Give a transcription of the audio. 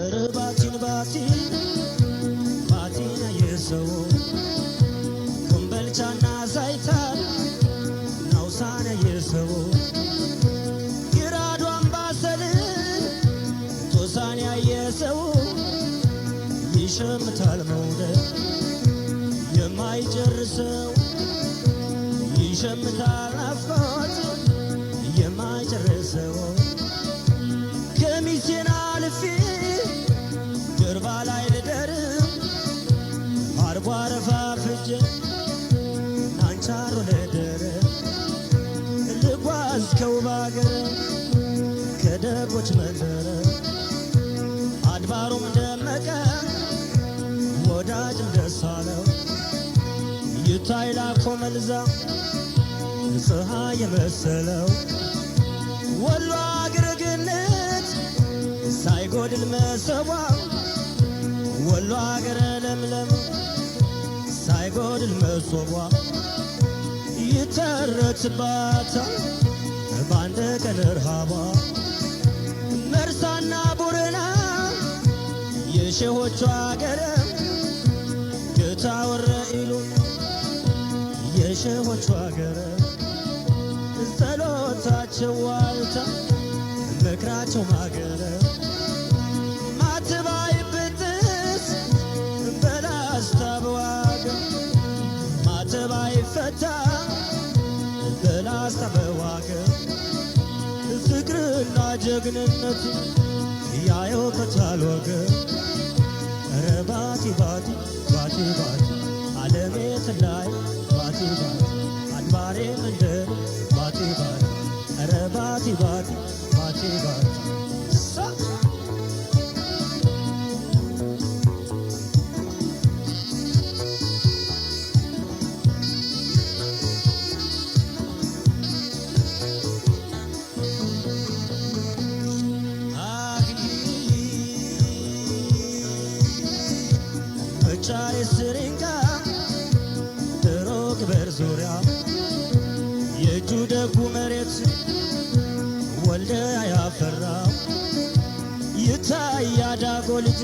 Batin batina yeso kumbel chana zaitan nausana yeso giradu ambasel tosania yeso yishemtal mawde yemayጨርሰው yishemtal afqot yemayጨርሰው ከሚሴና ልፊ ጀርባላይ ልደር አርቧረፋ ፍጀ ናንቻሮ ልደር ልጓዝ ከውባገር ከደጎች መንደር አድባሩም ደመቀ ወዳጅም ደሳለው ይታይላ ኮመልዛ ፀሐይ የመሰለው ወሎ አገር ገነት ሳይጎድል መሰቧ ወሎ አገር ለምለም ሳይጎድል መሶቧ ይተረትባታል ባንድ ቀን ረሃቧ መርሳና ቦረና የሼሆቿ አገር ግታ ወረኢሉ የሼሆቿ አገር ጸሎታቸው ዋልታ ምክራቸው ማገረ ማትባይ ብጥስ በላስታ በዋጋ ማትባይ ፈታ በላስታ በዋጋ ፍቅርና ጀግንነት ያየው ከቻል ወገ ረባቲ ባቲ ባቲ ባቲ ዓለሜት ላይ ባቲ ባቲ አድባሬ መንደር ባቲ ባቲ ረባቲ ባቲ ባቲ ባቲ ቻይ ስሪንጋ ድሮክ በርዙሪያ የእጁ ደጉ መሬት ወልደ ያፈራ ይታይ ያዳጎ ልጅ